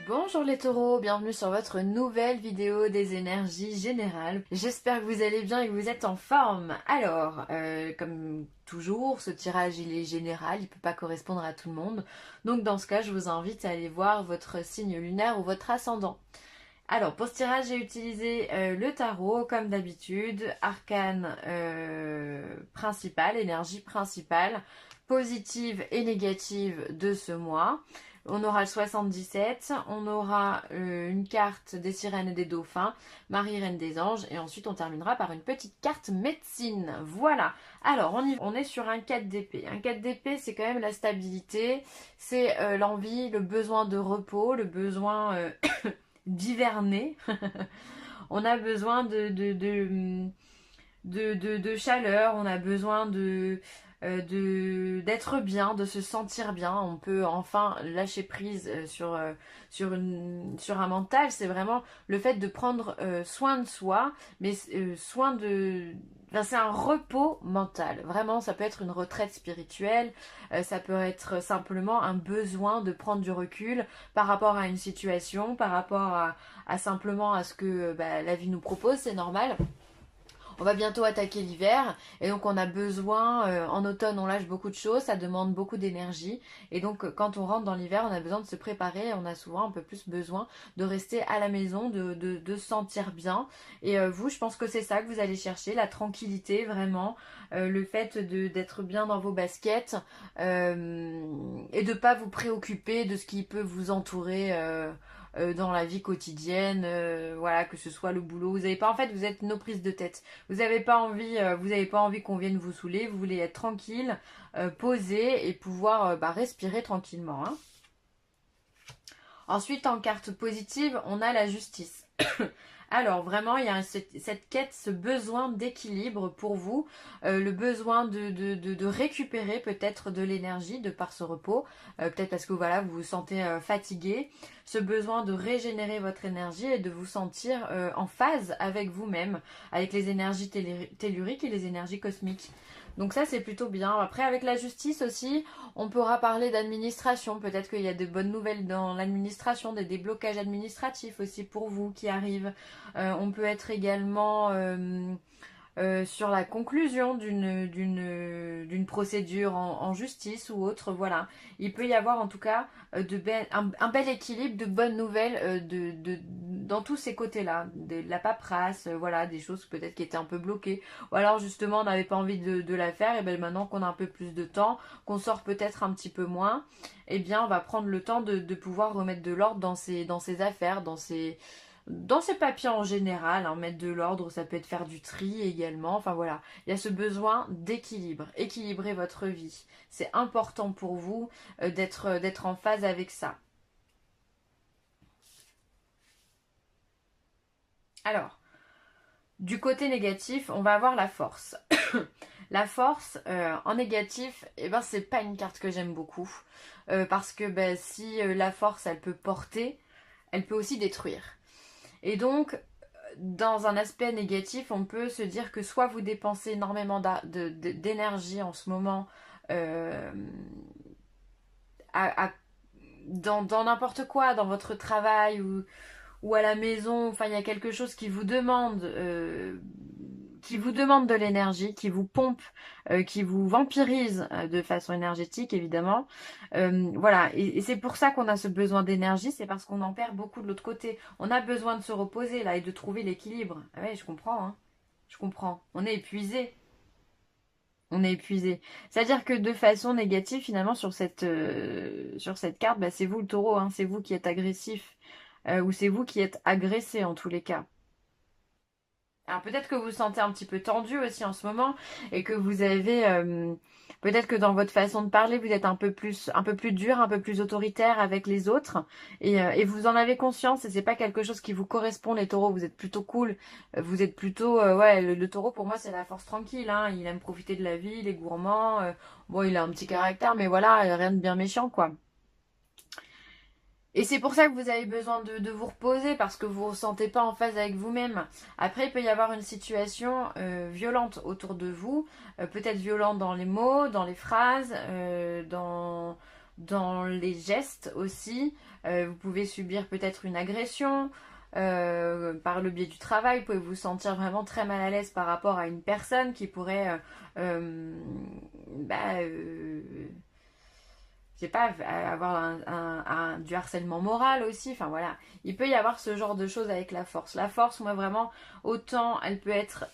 Bonjour les taureaux, bienvenue sur votre nouvelle vidéo des énergies générales. J'espère que vous allez bien et que vous êtes en forme. Alors, comme toujours, ce tirage il est général, il ne peut pas correspondre à tout le monde. Donc dans ce cas, je vous invite à aller voir votre signe lunaire ou votre ascendant. Alors pour ce tirage, j'ai utilisé le tarot comme d'habitude, arcane principal, énergie principale, positive et négative de ce mois. On aura le 77, on aura une carte des sirènes et des dauphins, Marie Reine des Anges, et ensuite on terminera par une petite carte médecine. Voilà. Alors on est sur un 4 d'épée. Un 4 d'épée, c'est quand même la stabilité, c'est l'envie, le besoin de repos, le besoin d'hiverner. On a besoin de chaleur, on a besoin d'être bien, de se sentir bien. On peut enfin lâcher prise sur un mental. C'est vraiment le fait de prendre soin de soi, mais soin de... Enfin, c'est un repos mental. Vraiment, ça peut être une retraite spirituelle, ça peut être simplement un besoin de prendre du recul par rapport à une situation, par rapport à simplement à ce que la vie nous propose, c'est normal. On va bientôt attaquer l'hiver et donc on a besoin, en automne on lâche beaucoup de choses, ça demande beaucoup d'énergie et donc quand on rentre dans l'hiver on a besoin de se préparer, on a souvent un peu plus besoin de rester à la maison, de se sentir bien et vous je pense que c'est ça que vous allez chercher, la tranquillité vraiment, le fait d'être bien dans vos baskets et de ne pas vous préoccuper de ce qui peut vous entourer dans la vie quotidienne, voilà, que ce soit le boulot, vous avez pas, en fait, vous êtes nos prises de tête. Vous avez pas envie qu'on vienne vous saouler, vous voulez être tranquille, posé et pouvoir respirer tranquillement. Hein. Ensuite, en carte positive, on a la justice. Alors vraiment, il y a cette quête, ce besoin d'équilibre pour vous, le besoin de récupérer peut-être de l'énergie de par ce repos, peut-être parce que voilà, vous vous sentez fatigué, ce besoin de régénérer votre énergie et de vous sentir en phase avec vous-même, avec les énergies telluriques et les énergies cosmiques. Donc ça c'est plutôt bien. Après avec la justice aussi, on pourra parler d'administration. Peut-être qu'il y a de bonnes nouvelles dans l'administration, des déblocages administratifs aussi pour vous qui arrivent. On peut être également sur la conclusion d'une procédure en justice ou autre. Voilà. Il peut y avoir en tout cas un bel équilibre de bonnes nouvelles dans tous ces côtés-là. De la paperasse, voilà, des choses peut-être qui étaient un peu bloquées. Ou alors justement on n'avait pas envie de la faire. Et bien maintenant qu'on a un peu plus de temps, qu'on sort peut-être un petit peu moins, eh bien on va prendre le temps de pouvoir remettre de l'ordre dans ses affaires, dans ces papiers en général, hein, mettre de l'ordre, ça peut être faire du tri également. Enfin voilà, il y a ce besoin d'équilibre. Équilibrer votre vie. C'est important pour vous d'être en phase avec ça. Alors, du côté négatif, on va avoir la force. La force, en négatif, eh ben, c'est pas une carte que j'aime beaucoup. Parce que si la force, elle peut porter, elle peut aussi détruire. Et donc, dans un aspect négatif, on peut se dire que soit vous dépensez énormément d'énergie en ce moment euh, à, dans n'importe quoi, dans votre travail ou à la maison, enfin il y a quelque chose qui vous demande de l'énergie, qui vous pompe, qui vous vampirise de façon énergétique évidemment. Voilà, et c'est pour ça qu'on a ce besoin d'énergie, c'est parce qu'on en perd beaucoup de l'autre côté. On a besoin de se reposer là et de trouver l'équilibre. Ah ouais, je comprends, hein. Je comprends. On est épuisé. On est épuisé. C'est-à-dire que de façon négative, finalement, sur cette carte, c'est vous le taureau, hein, c'est vous qui êtes agressif. Ou c'est vous qui êtes agressé en tous les cas. Alors peut-être que vous vous sentez un petit peu tendu aussi en ce moment et que vous avez peut-être que dans votre façon de parler vous êtes un peu plus dur, un peu plus autoritaire avec les autres et vous en avez conscience et c'est pas quelque chose qui vous correspond les taureaux. Vous êtes plutôt cool, vous êtes plutôt ouais le taureau pour moi c'est la force tranquille. Hein. Il aime profiter de la vie, il est gourmand. Bon il a un petit caractère mais voilà rien de bien méchant quoi. Et c'est pour ça que vous avez besoin de vous reposer parce que vous ne vous sentez pas en phase avec vous-même. Après, il peut y avoir une situation violente autour de vous, peut-être violente dans les mots, dans les phrases, dans les gestes aussi. Vous pouvez subir peut-être une agression par le biais du travail. Vous pouvez vous sentir vraiment très mal à l'aise par rapport à une personne qui pourrait je sais pas, avoir du harcèlement moral aussi. Enfin voilà, il peut y avoir ce genre de choses avec la force. La force, moi vraiment, autant elle peut être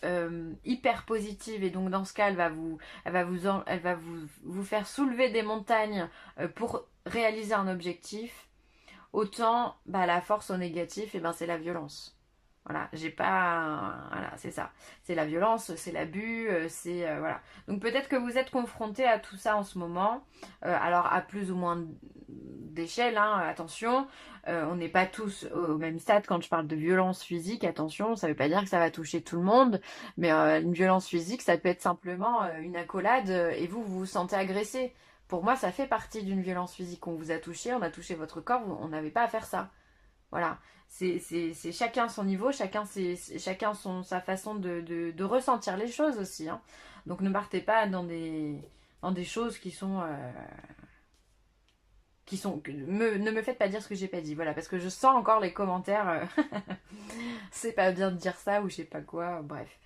hyper positive et donc dans ce cas, elle va vous faire soulever des montagnes pour réaliser un objectif. Autant la force au négatif, et ben c'est la violence. Voilà, j'ai pas. Voilà, c'est ça. C'est la violence, c'est l'abus, c'est. Voilà. Donc peut-être que vous êtes confronté à tout ça en ce moment. Alors à plus ou moins d'échelle, hein, attention. On n'est pas tous au même stade quand je parle de violence physique, attention, ça veut pas dire que ça va toucher tout le monde. Mais une violence physique, ça peut être simplement une accolade et vous vous sentez agressé. Pour moi, ça fait partie d'une violence physique. On vous a touché, on a touché votre corps, on n'avait pas à faire ça. Voilà, c'est chacun son niveau, chacun sa façon de ressentir les choses aussi, hein. Donc ne partez pas dans des choses ne me faites pas dire ce que j'ai pas dit, voilà, parce que je sens encore les commentaires, c'est pas bien de dire ça ou je sais pas quoi, bref.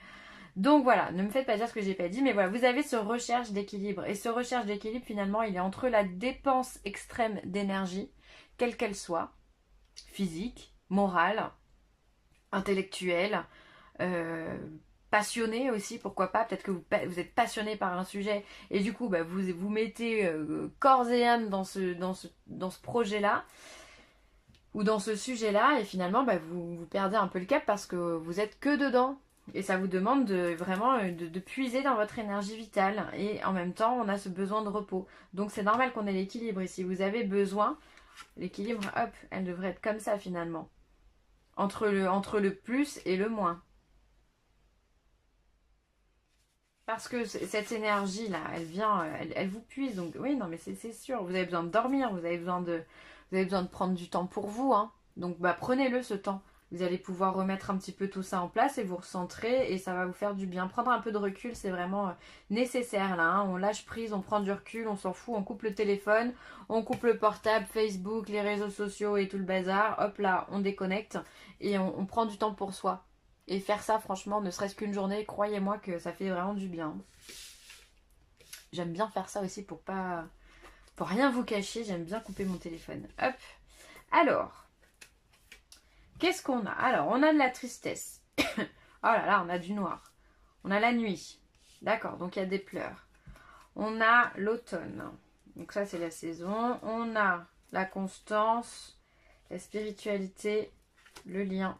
Donc voilà, ne me faites pas dire ce que j'ai pas dit, mais voilà, vous avez ce recherche d'équilibre. Et ce recherche d'équilibre, finalement, il est entre la dépense extrême d'énergie, quelle qu'elle soit, physique, morale, intellectuelle, euh, passionné aussi, pourquoi pas. Peut-être que vous êtes passionné par un sujet et du coup vous vous mettez corps et âme dans ce projet-là ou dans ce sujet-là et finalement vous perdez un peu le cap parce que vous êtes que dedans. Et ça vous demande vraiment de puiser dans votre énergie vitale. Et en même temps, on a ce besoin de repos. Donc c'est normal qu'on ait l'équilibre. Et si vous avez besoin, l'équilibre, hop, elle devrait être comme ça finalement. Entre le plus et le moins. Parce que cette énergie-là, elle vient, elle vous puise. Donc oui, non mais c'est sûr. Vous avez besoin de dormir, vous avez besoin de prendre du temps pour vous, hein. Donc prenez-le ce temps. Vous allez pouvoir remettre un petit peu tout ça en place et vous recentrer et ça va vous faire du bien. Prendre un peu de recul, c'est vraiment nécessaire là, hein. On lâche prise, on prend du recul, on s'en fout, on coupe le téléphone, on coupe le portable, Facebook, les réseaux sociaux et tout le bazar. Hop là, on déconnecte et on prend du temps pour soi. Et faire ça, franchement, ne serait-ce qu'une journée, croyez-moi que ça fait vraiment du bien. J'aime bien faire ça aussi pour rien vous cacher, j'aime bien couper mon téléphone. Hop. Alors, qu'est-ce qu'on a? Alors, on a de la tristesse. Oh là là, on a du noir. On a la nuit. D'accord, donc il y a des pleurs. On a l'automne. Donc ça, c'est la saison. On a la constance, la spiritualité, le lien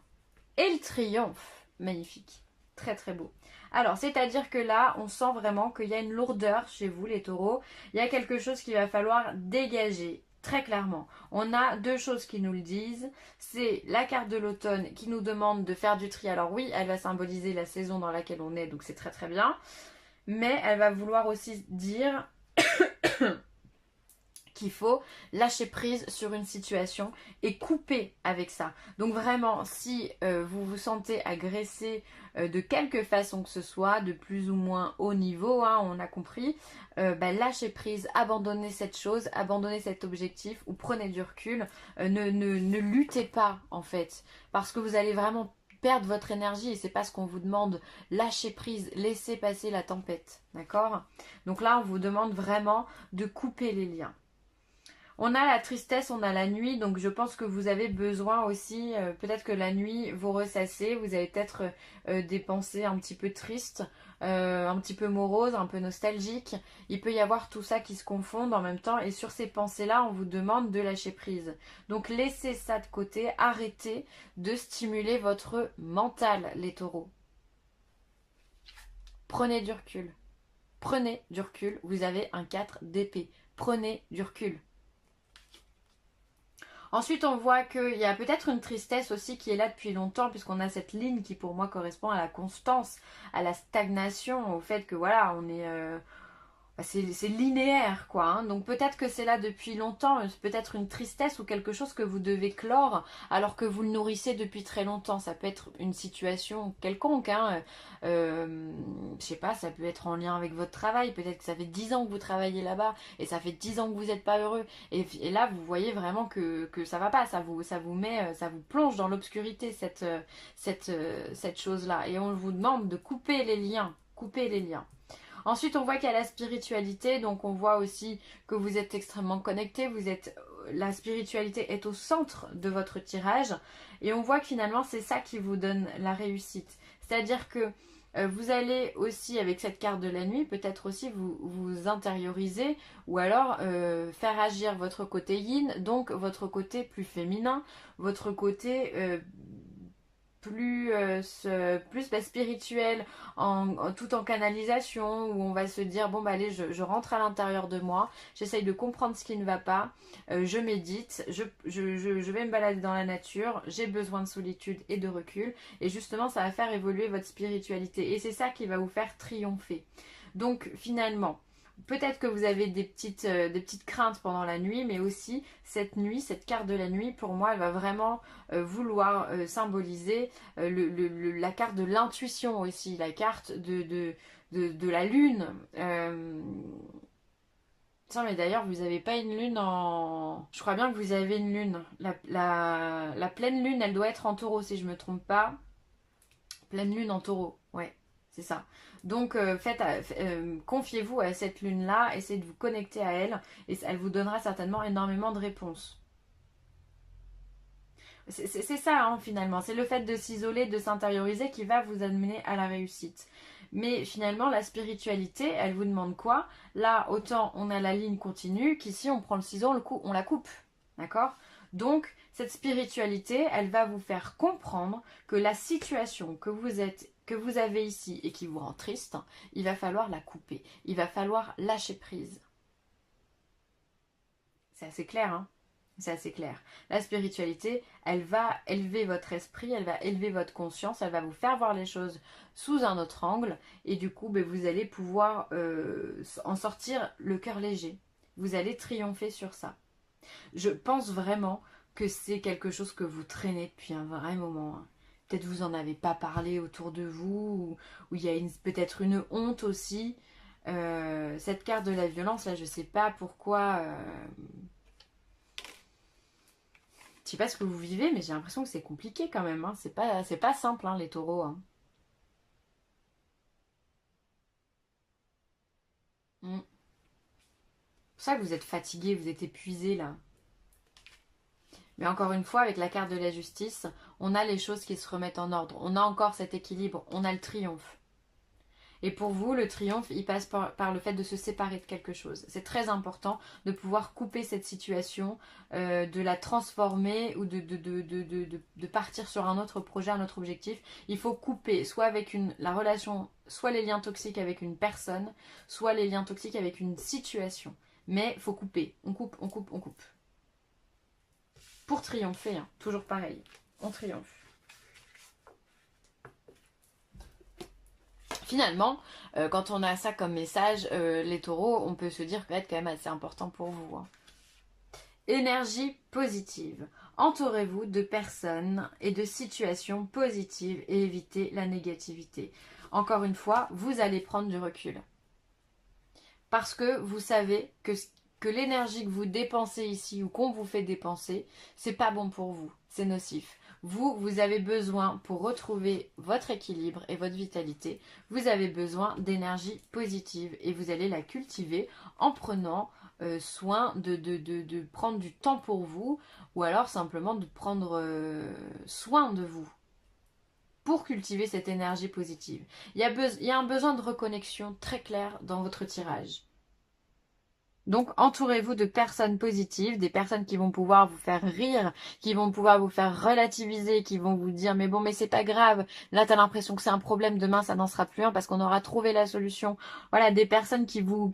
et le triomphe. Magnifique. Très très beau. Alors, c'est-à-dire que là, on sent vraiment qu'il y a une lourdeur chez vous, les taureaux. Il y a quelque chose qu'il va falloir dégager. Très clairement, on a deux choses qui nous le disent. C'est la carte de l'automne qui nous demande de faire du tri. Alors oui, elle va symboliser la saison dans laquelle on est, donc c'est très très bien. Mais elle va vouloir aussi dire qu'il faut lâcher prise sur une situation et couper avec ça. Donc vraiment, si vous vous sentez agressé de quelque façon que ce soit, de plus ou moins haut niveau, hein, on a compris, lâchez prise, abandonnez cette chose, abandonnez cet objectif ou prenez du recul. Ne luttez pas en fait, parce que vous allez vraiment perdre votre énergie et c'est pas ce qu'on vous demande. Lâchez prise, laissez passer la tempête, d'accord? Donc là, on vous demande vraiment de couper les liens. On a la tristesse, on a la nuit, donc je pense que vous avez besoin aussi, peut-être que la nuit vous ressassez, vous avez peut-être des pensées un petit peu tristes, un petit peu moroses, un peu nostalgiques. Il peut y avoir tout ça qui se confondent en même temps et sur ces pensées-là, on vous demande de lâcher prise. Donc laissez ça de côté, arrêtez de stimuler votre mental, les taureaux. Prenez du recul. Prenez du recul, vous avez un 4 d'épée. Prenez du recul. Ensuite, on voit qu'il y a peut-être une tristesse aussi qui est là depuis longtemps, puisqu'on a cette ligne qui pour moi correspond à la constance, à la stagnation, au fait que voilà, c'est linéaire, quoi. Hein. Donc peut-être que c'est là depuis longtemps, peut-être une tristesse ou quelque chose que vous devez clore alors que vous le nourrissez depuis très longtemps. Ça peut être une situation quelconque. Hein. Je sais pas, ça peut être en lien avec votre travail. Peut-être que ça fait 10 ans que vous travaillez là-bas et ça fait 10 ans que vous n'êtes pas heureux. Et là, vous voyez vraiment que ça va pas. Ça vous met, ça vous plonge dans l'obscurité, cette chose-là. Et on vous demande de couper les liens. Couper les liens. Ensuite, on voit qu'il y a la spiritualité, donc on voit aussi que vous êtes extrêmement connecté, la spiritualité est au centre de votre tirage, et on voit que finalement c'est ça qui vous donne la réussite. C'est-à-dire que vous allez aussi, avec cette carte de la nuit, peut-être aussi vous intérioriser ou alors faire agir votre côté yin, donc votre côté plus féminin, votre côté plus spirituel, tout en canalisation, où on va se dire, bon bah allez, je rentre à l'intérieur de moi, j'essaye de comprendre ce qui ne va pas, je médite, je vais me balader dans la nature, j'ai besoin de solitude et de recul, et justement ça va faire évoluer votre spiritualité, et c'est ça qui va vous faire triompher. Donc finalement, peut-être que vous avez des petites craintes pendant la nuit, mais aussi cette nuit, cette carte de la nuit, pour moi, elle va vraiment vouloir symboliser la carte de l'intuition aussi, la carte de la lune. Tiens, mais d'ailleurs, vous n'avez pas une lune en... Je crois bien que vous avez une lune. La pleine lune, elle doit être en taureau, si je ne me trompe pas. Pleine lune en taureau, ouais, c'est ça. Donc confiez-vous à cette lune-là, essayez de vous connecter à elle, et elle vous donnera certainement énormément de réponses. C'est ça hein, finalement, c'est le fait de s'isoler, de s'intérioriser qui va vous amener à la réussite. Mais finalement, la spiritualité, elle vous demande quoi? Là, autant on a la ligne continue, qu'ici on prend le ciseau, on la coupe. D'accord? Donc, cette spiritualité, elle va vous faire comprendre que la situation que vous avez ici et qui vous rend triste, il va falloir la couper. Il va falloir lâcher prise. C'est assez clair, hein? C'est assez clair. La spiritualité, elle va élever votre esprit, elle va élever votre conscience, elle va vous faire voir les choses sous un autre angle et du coup, ben, vous allez pouvoir en sortir le cœur léger. Vous allez triompher sur ça. Je pense vraiment que c'est quelque chose que vous traînez depuis un vrai moment. Hein. Peut-être vous en avez pas parlé autour de vous, ou il y a peut-être une honte aussi. Cette carte de la violence, là, je sais pas pourquoi. Je sais pas ce que vous vivez, mais j'ai l'impression que c'est compliqué quand même. Hein. C'est pas simple, hein, les taureaux. Hein. Mm. C'est pour ça que vous êtes fatigué, vous êtes épuisé là. Mais encore une fois, avec la carte de la justice, on a les choses qui se remettent en ordre. On a encore cet équilibre, on a le triomphe. Et pour vous, le triomphe, il passe par le fait de se séparer de quelque chose. C'est très important de pouvoir couper cette situation, de la transformer ou de partir sur un autre projet, un autre objectif. Il faut couper, soit avec la relation, soit les liens toxiques avec une personne, soit les liens toxiques avec une situation. Mais il faut couper. On coupe, on coupe, on coupe. Pour triompher, hein, toujours pareil. On triomphe. Finalement, quand on a ça comme message, les taureaux, on peut se dire que ça va être quand même assez important pour vous. Hein. Énergie positive. Entourez-vous de personnes et de situations positives et évitez la négativité. Encore une fois, vous allez prendre du recul. Parce que vous savez que l'énergie que vous dépensez ici ou qu'on vous fait dépenser, c'est pas bon pour vous, c'est nocif. Vous avez besoin, pour retrouver votre équilibre et votre vitalité, vous avez besoin d'énergie positive et vous allez la cultiver en prenant soin de prendre du temps pour vous ou alors simplement de prendre soin de vous pour cultiver cette énergie positive. Il y a un besoin de reconnexion très clair dans votre tirage. Donc, entourez-vous de personnes positives, des personnes qui vont pouvoir vous faire rire, qui vont pouvoir vous faire relativiser, qui vont vous dire mais bon, mais c'est pas grave. Là, t'as l'impression que c'est un problème, demain, ça n'en sera plus un parce qu'on aura trouvé la solution. Voilà, des personnes qui vous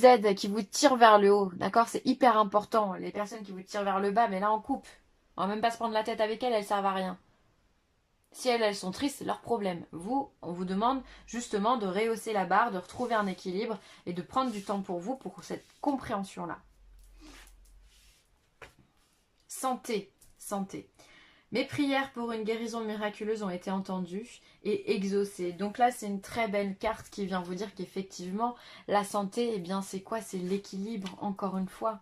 aident, qui vous tirent vers le haut. D'accord? C'est hyper important. Les personnes qui vous tirent vers le bas, mais là, on coupe. On va même pas se prendre la tête avec elles servent à rien. Si elles sont tristes, c'est leur problème. Vous, on vous demande justement de rehausser la barre, de retrouver un équilibre et de prendre du temps pour vous, pour cette compréhension-là. Santé, santé. Mes prières pour une guérison miraculeuse ont été entendues et exaucées. Donc là, c'est une très belle carte qui vient vous dire qu'effectivement, la santé, eh bien, c'est quoi? C'est l'équilibre, encore une fois.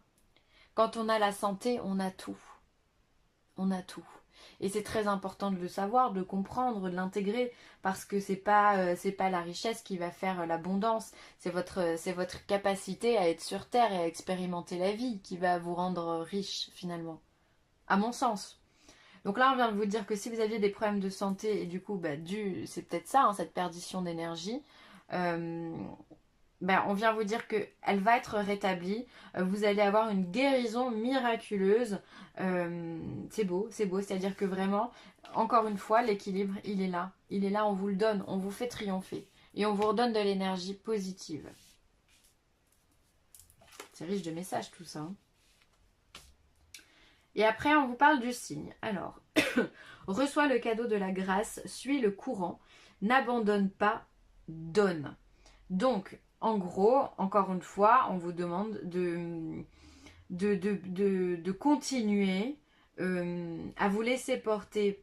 Quand on a la santé, on a tout. On a tout. Et c'est très important de le savoir, de le comprendre, de l'intégrer, parce que c'est pas la richesse qui va faire l'abondance, c'est votre capacité à être sur Terre et à expérimenter la vie qui va vous rendre riche finalement, à mon sens. Donc là, on vient de vous dire que si vous aviez des problèmes de santé, et du coup, c'est peut-être ça, hein, cette perdition d'énergie, on vient vous dire qu'elle va être rétablie. Vous allez avoir une guérison miraculeuse. C'est beau, c'est-à-dire que vraiment, encore une fois, l'équilibre, il est là. Il est là, on vous le donne, on vous fait triompher. Et on vous redonne de l'énergie positive. C'est riche de messages tout ça. Hein. Et après, on vous parle du signe. Alors, reçois le cadeau de la grâce, suis le courant, n'abandonne pas, donne. Donc, en gros, encore une fois, on vous demande de continuer à vous laisser porter,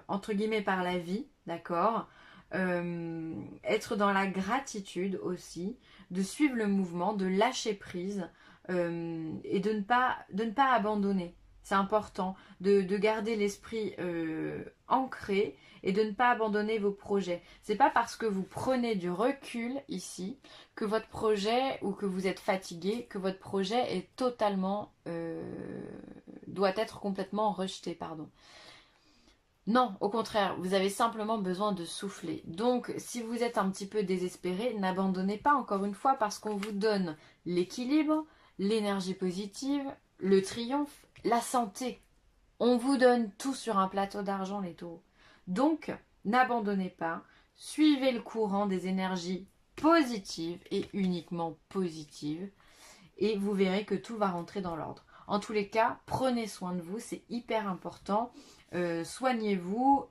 entre guillemets, par la vie, d'accord, être dans la gratitude aussi, de suivre le mouvement, de lâcher prise et de ne pas abandonner. C'est important de garder l'esprit ancré et de ne pas abandonner vos projets. C'est pas parce que vous prenez du recul ici que votre projet ou que vous êtes fatigué que votre projet est totalement doit être complètement rejeté, pardon. Non, au contraire, vous avez simplement besoin de souffler. Donc, si vous êtes un petit peu désespéré, n'abandonnez pas encore une fois parce qu'on vous donne l'équilibre, l'énergie positive, le triomphe, la santé. On vous donne tout sur un plateau d'argent, les taureaux. Donc, n'abandonnez pas, suivez le courant des énergies positives et uniquement positives et vous verrez que tout va rentrer dans l'ordre. En tous les cas, prenez soin de vous, c'est hyper important. Soignez-vous.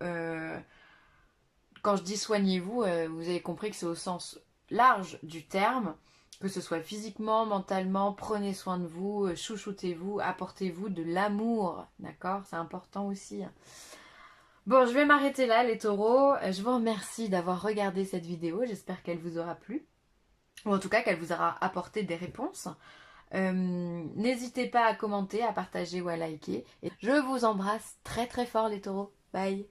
Quand je dis soignez-vous, vous avez compris que c'est au sens large du terme, que ce soit physiquement, mentalement, prenez soin de vous, chouchoutez-vous, apportez-vous de l'amour, d'accord? C'est important aussi. Bon, je vais m'arrêter là les taureaux. Je vous remercie d'avoir regardé cette vidéo, j'espère qu'elle vous aura plu, ou en tout cas qu'elle vous aura apporté des réponses. N'hésitez pas à commenter, à partager ou à liker. Et je vous embrasse très très fort les taureaux. Bye.